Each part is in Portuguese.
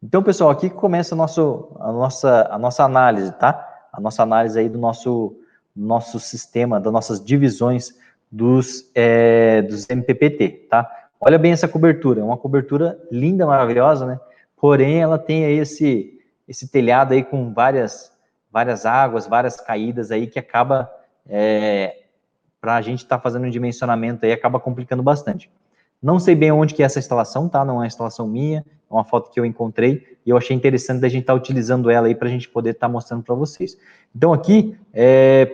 Então, pessoal, aqui que começa a nossa análise, tá? A nossa análise aí do nosso sistema, das nossas divisões dos MPPT, tá? Olha bem essa cobertura, é uma cobertura linda, maravilhosa, né? Porém, ela tem aí esse telhado aí com várias águas, várias caídas aí que acaba, para a gente estar fazendo um dimensionamento aí, acaba complicando bastante. Não sei bem onde que é essa instalação, tá? Não é uma instalação minha, é uma foto que eu encontrei e eu achei interessante da gente estar utilizando ela aí para a gente poder estar mostrando para vocês. Então aqui,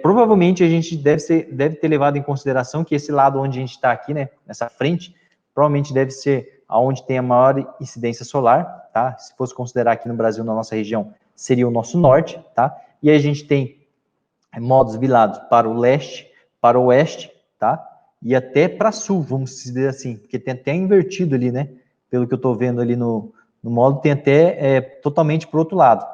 provavelmente a gente deve ter levado em consideração que esse lado onde a gente está aqui, né, nessa frente, provavelmente deve ser aonde tem a maior incidência solar, tá? Se fosse considerar aqui no Brasil, na nossa região, seria o nosso norte, tá? E aí a gente tem modos virados para o leste, para o oeste, tá? E até para sul, vamos dizer assim, porque tem até invertido ali, né? Pelo que eu estou vendo ali no módulo, tem até totalmente para o outro lado,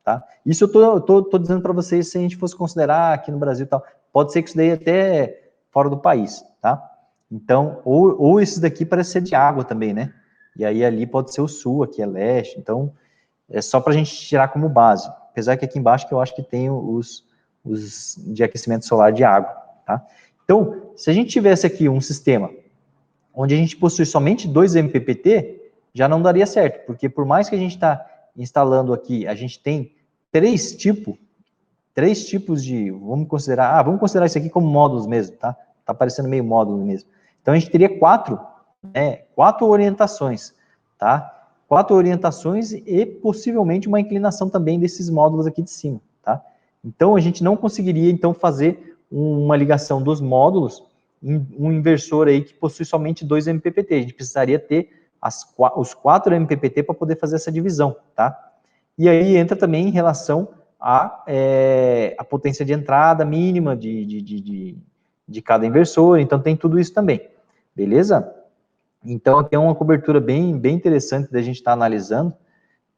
tá? Isso eu tô dizendo para vocês, se a gente fosse considerar aqui no Brasil e tal, pode ser que isso daí até fora do país, tá? Então, ou esses daqui parece ser de água também, né? E aí ali pode ser o sul, aqui é leste, então é só para a gente tirar como base. Apesar que aqui embaixo que eu acho que tem os de aquecimento solar de água, tá? Então, se a gente tivesse aqui um sistema onde a gente possui somente 2 MPPT, já não daria certo, porque por mais que a gente está instalando aqui, a gente tem três tipos de, vamos considerar isso aqui como módulos mesmo, tá? Tá parecendo meio módulo mesmo. Então a gente teria quatro orientações, tá? 4 orientações e possivelmente uma inclinação também desses módulos aqui de cima, tá? Então a gente não conseguiria então fazer uma ligação dos módulos em um inversor aí que possui somente 2 MPPT. A gente precisaria ter os 4 MPPT para poder fazer essa divisão, tá? E aí entra também em relação a potência de entrada mínima de cada inversor, então tem tudo isso também, beleza? Então aqui é uma cobertura bem interessante da gente estar analisando,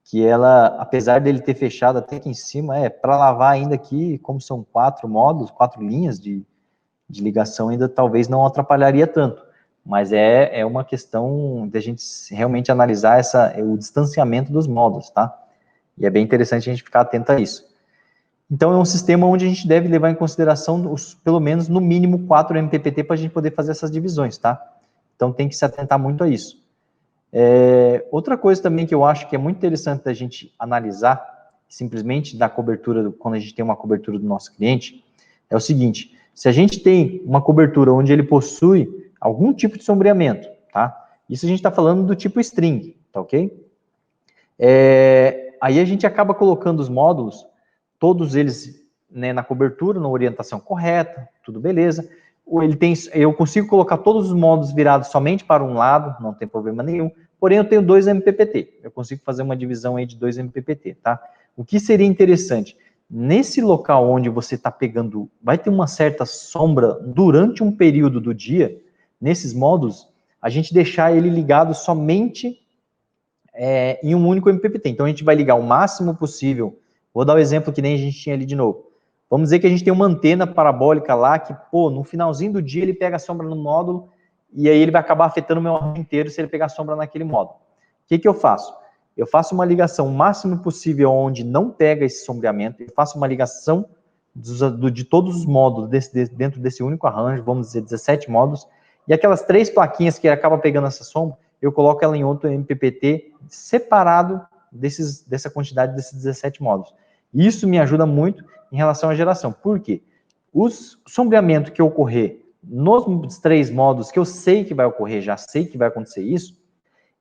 que ela, apesar dele ter fechado até aqui em cima, para lavar ainda aqui, como são 4 módulos, 4 linhas de ligação, ainda talvez não atrapalharia tanto, mas é uma questão de a gente realmente analisar o distanciamento dos módulos, tá? E é bem interessante a gente ficar atento a isso. Então, é um sistema onde a gente deve levar em consideração pelo menos, no mínimo, 4 MPPT para a gente poder fazer essas divisões, tá? Então, tem que se atentar muito a isso. Outra coisa também que eu acho que é muito interessante da gente analisar, simplesmente da cobertura, quando a gente tem uma cobertura do nosso cliente, é o seguinte: se a gente tem uma cobertura onde ele possui algum tipo de sombreamento, tá? Isso a gente está falando do tipo string, tá ok? Aí a gente acaba colocando os módulos, todos eles, né, na cobertura, na orientação correta, tudo beleza. Eu consigo colocar todos os módulos virados somente para um lado, não tem problema nenhum. Porém, eu tenho 2 MPPT. Eu consigo fazer uma divisão aí de 2 MPPT, tá? O que seria interessante? Nesse local onde você está pegando, vai ter uma certa sombra durante um período do dia, nesses módulos, a gente deixar ele ligado somente em um único MPPT. Então, a gente vai ligar o máximo possível. Vou dar o exemplo que nem a gente tinha ali de novo. Vamos dizer que a gente tem uma antena parabólica lá que, no finalzinho do dia ele pega a sombra no módulo e aí ele vai acabar afetando o meu arranjo inteiro se ele pegar sombra naquele módulo. O que eu faço? Eu faço uma ligação o máximo possível onde não pega esse sombreamento, eu faço uma ligação de todos os módulos dentro desse único arranjo, vamos dizer 17 módulos, e aquelas 3 plaquinhas que acabam pegando essa sombra, eu coloco ela em outro MPPT separado dessa quantidade desses 17 módulos. Isso me ajuda muito em relação à geração. Por quê? O sombreamento que ocorrer nos 3 módulos que eu sei que vai ocorrer, já sei que vai acontecer isso,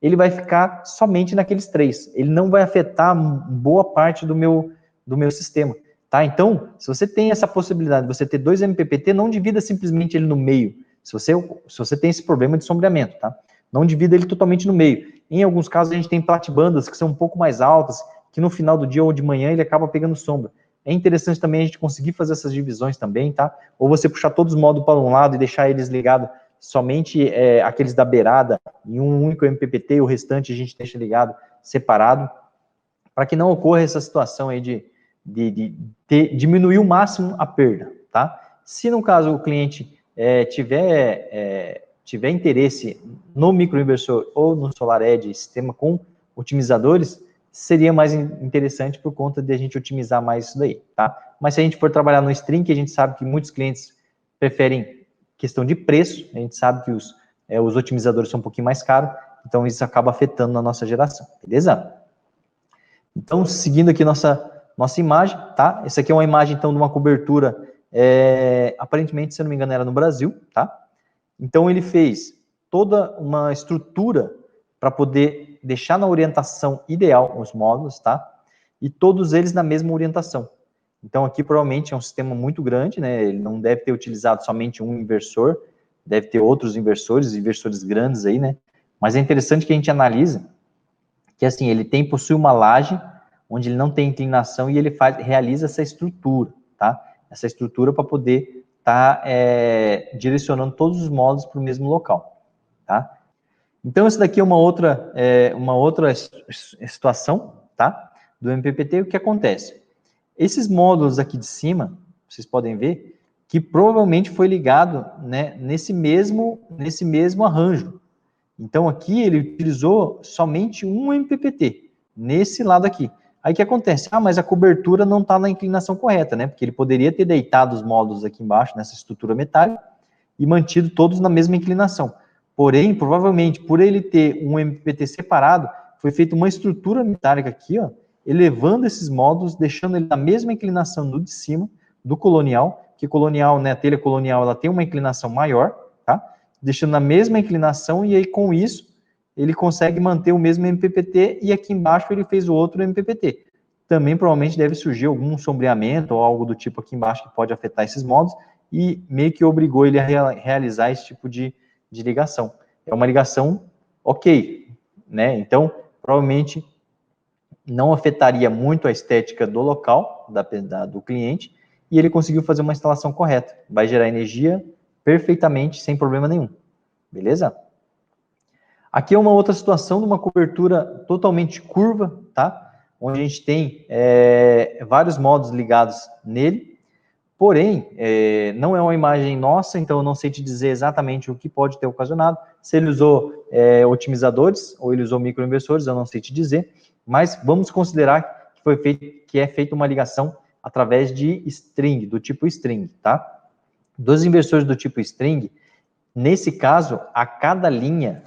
ele vai ficar somente naqueles 3. Ele não vai afetar boa parte do meu sistema. Tá? Então, se você tem essa possibilidade de você ter 2 MPPT, não divida simplesmente ele no meio. Se você tem esse problema de sombreamento, tá? Não divida ele totalmente no meio. Em alguns casos, a gente tem platibandas que são um pouco mais altas, que no final do dia ou de manhã ele acaba pegando sombra. É interessante também a gente conseguir fazer essas divisões também, tá? Ou você puxar todos os módulos para um lado e deixar eles ligados somente aqueles da beirada em um único MPPT, o restante a gente deixa ligado separado, para que não ocorra essa situação aí de diminuir o máximo a perda, tá? Se no caso o cliente tiver interesse no microinversor ou no SolarEdge, sistema com otimizadores, seria mais interessante por conta de a gente otimizar mais isso daí, tá? Mas se a gente for trabalhar no string, a gente sabe que muitos clientes preferem questão de preço, a gente sabe que os otimizadores são um pouquinho mais caros, então isso acaba afetando na nossa geração, beleza? Então, seguindo aqui nossa imagem, tá? Essa aqui é uma imagem, então, de uma cobertura, aparentemente, se eu não me engano, era no Brasil, tá? Então, ele fez toda uma estrutura para poder deixar na orientação ideal os módulos, tá? E todos eles na mesma orientação. Então, aqui provavelmente é um sistema muito grande, né? Ele não deve ter utilizado somente um inversor, deve ter outros inversores grandes aí, né? Mas é interessante que a gente analise que, assim, ele possui uma laje onde ele não tem inclinação e ele realiza essa estrutura, tá? Essa estrutura para poder estar direcionando todos os módulos para o mesmo local, tá? Então, essa daqui é uma outra situação, tá? Do MPPT, o que acontece? Esses módulos aqui de cima, vocês podem ver, que provavelmente foi ligado, né, nesse mesmo arranjo. Então, aqui ele utilizou somente um MPPT, nesse lado aqui. Aí o que acontece? Mas a cobertura não está na inclinação correta, né? Porque ele poderia ter deitado os módulos aqui embaixo, nessa estrutura metálica, e mantido todos na mesma inclinação. Porém, provavelmente, por ele ter um MPPT separado, foi feita uma estrutura metálica aqui, ó, elevando esses módulos, deixando ele na mesma inclinação do de cima, do colonial, que colonial, né, a telha colonial, ela tem uma inclinação maior, tá? Deixando na mesma inclinação, e aí com isso, ele consegue manter o mesmo MPPT, e aqui embaixo ele fez o outro MPPT. Também provavelmente deve surgir algum sombreamento, ou algo do tipo aqui embaixo, que pode afetar esses módulos, e meio que obrigou ele a realizar esse tipo de ligação. É uma ligação ok, né? Então, provavelmente não afetaria muito a estética do local, do cliente, e ele conseguiu fazer uma instalação correta. Vai gerar energia perfeitamente, sem problema nenhum. Beleza? Aqui é uma outra situação de uma cobertura totalmente curva, tá? Onde a gente tem vários módulos ligados nele. Porém, não é uma imagem nossa, então eu não sei te dizer exatamente o que pode ter ocasionado. Se ele usou otimizadores ou ele usou microinversores, eu não sei te dizer. Mas vamos considerar que é feita uma ligação através de string, do tipo string, tá? Dos inversores do tipo string, nesse caso, a cada linha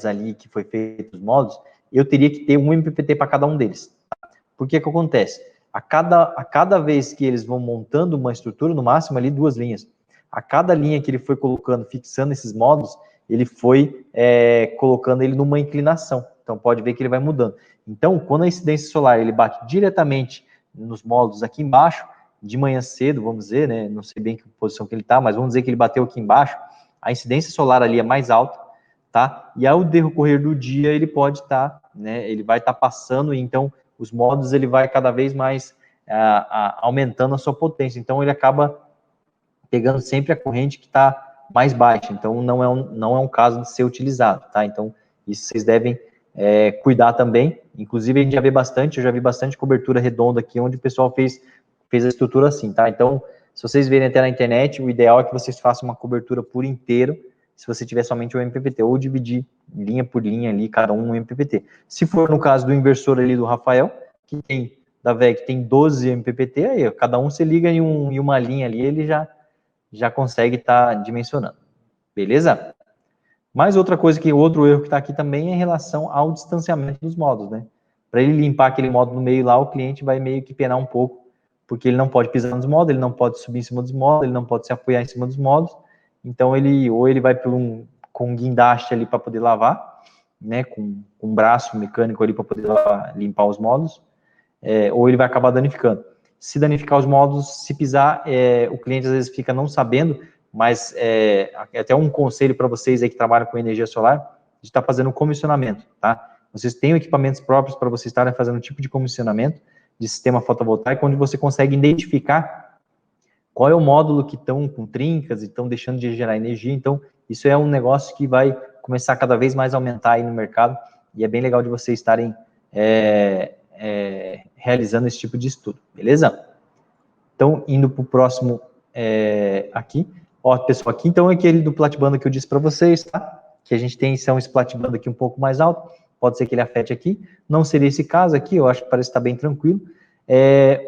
ali que foi feito os módulos, eu teria que ter um MPPT para cada um deles. Por que que acontece? A cada vez que eles vão montando uma estrutura, no máximo ali 2 linhas, a cada linha que ele foi colocando, fixando esses módulos, ele foi colocando ele numa inclinação. Então, pode ver que ele vai mudando. Então, quando a incidência solar ele bate diretamente nos módulos aqui embaixo, de manhã cedo, vamos dizer, né? Não sei bem que posição que ele está, mas vamos dizer que ele bateu aqui embaixo, a incidência solar ali é mais alta, tá? E ao decorrer do dia, ele pode estar, né? Ele vai estar passando, e então os módulos ele vai cada vez mais aumentando a sua potência. Então, ele acaba pegando sempre a corrente que está mais baixa. Então, não é um caso de ser utilizado, tá? Então, isso vocês devem cuidar também. Inclusive, a gente já vê bastante, eu já vi bastante cobertura redonda aqui, onde o pessoal fez a estrutura assim, tá? Então, se vocês verem até na internet, o ideal é que vocês façam uma cobertura por inteiro, se você tiver somente um MPPT, ou dividir linha por linha ali, cada um MPPT. Se for no caso do inversor ali do Rafael, que tem, da VEG, tem 12 MPPT, aí cada um se liga em uma linha ali, ele já consegue estar dimensionando. Beleza? Mais outra coisa, outro erro que está aqui também é em relação ao distanciamento dos módulos, né? Para ele limpar aquele módulo no meio lá, o cliente vai meio que penar um pouco, porque ele não pode pisar nos módulos, ele não pode subir em cima dos módulos, ele não pode se apoiar em cima dos módulos, então ele vai com um guindaste ali para poder lavar, né, com um braço mecânico ali para poder limpar os módulos, ou ele vai acabar danificando. Se danificar os módulos, se pisar, o cliente às vezes fica não sabendo, mas até um conselho para vocês aí que trabalham com energia solar, de estar fazendo um comissionamento, tá? Vocês têm equipamentos próprios para vocês estarem fazendo um tipo de comissionamento de sistema fotovoltaico, onde você consegue identificar qual é o módulo que estão com trincas e estão deixando de gerar energia. Então, isso é um negócio que vai começar cada vez mais a aumentar aí no mercado, e é bem legal de vocês estarem realizando esse tipo de estudo, beleza? Então, indo para o próximo aqui. Ó, pessoal, aqui então é aquele do platibanda que eu disse para vocês, tá? Que a gente tem então esse platibanda aqui um pouco mais alto, pode ser que ele afete aqui, não seria esse caso aqui, eu acho que parece estar bem tranquilo.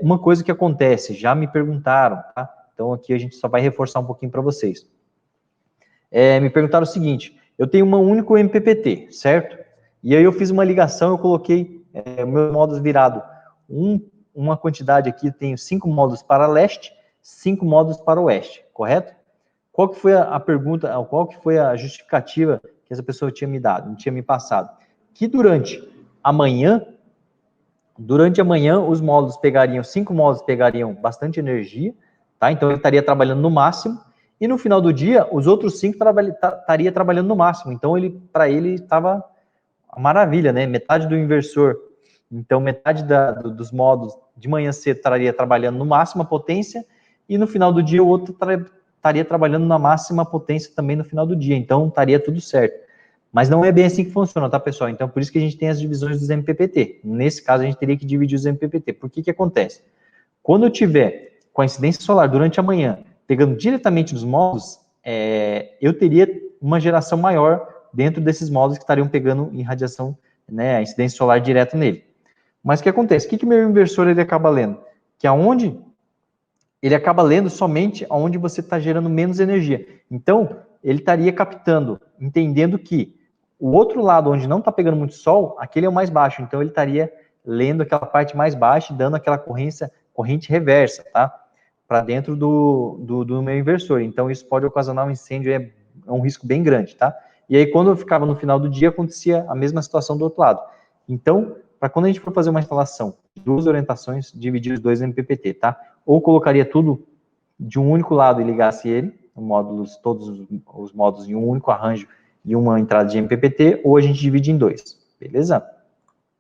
Uma coisa que acontece, já me perguntaram, tá? Então aqui a gente só vai reforçar um pouquinho para vocês. Me perguntaram o seguinte, eu tenho um único MPPT, certo? E aí eu fiz uma ligação, eu coloquei meus módulos virado, uma quantidade aqui, eu tenho 5 módulos para leste, 5 módulos para oeste, correto? Qual que foi a pergunta, qual que foi a justificativa que essa pessoa tinha me dado, tinha me passado? Que durante a manhã, os módulos pegariam, 5 módulos pegariam bastante energia, tá? Então ele estaria trabalhando no máximo, e no final do dia, os outros 5 estaria trabalhando no máximo. Então para ele estava uma maravilha, né? Metade do inversor, então metade dos módulos de manhã cedo estaria trabalhando no máximo a potência, e no final do dia o outro estaria trabalhando na máxima potência também no final do dia, então estaria tudo certo. Mas não é bem assim que funciona, tá, pessoal? Então, por isso que a gente tem as divisões dos MPPT. Nesse caso, a gente teria que dividir os MPPT. Por que que acontece? Quando eu tiver com a incidência solar durante a manhã, pegando diretamente nos módulos, eu teria uma geração maior dentro desses módulos que estariam pegando em radiação, né, a incidência solar direto nele. Mas o que acontece? O que meu inversor ele acaba lendo? Que aonde ele acaba lendo somente onde você está gerando menos energia. Então, ele estaria captando, entendendo que o outro lado, onde não está pegando muito sol, aquele é o mais baixo. Então, ele estaria lendo aquela parte mais baixa e dando aquela corrente reversa, tá? Para dentro do meu inversor. Então, isso pode ocasionar um incêndio, é um risco bem grande, tá? E aí, quando eu ficava no final do dia, acontecia a mesma situação do outro lado. Então, para quando a gente for fazer uma instalação, 2 orientações, dividir os 2 MPPT, tá? Ou colocaria tudo de um único lado e ligasse ele, todos os módulos em um único arranjo e uma entrada de MPPT, ou a gente divide em 2, beleza?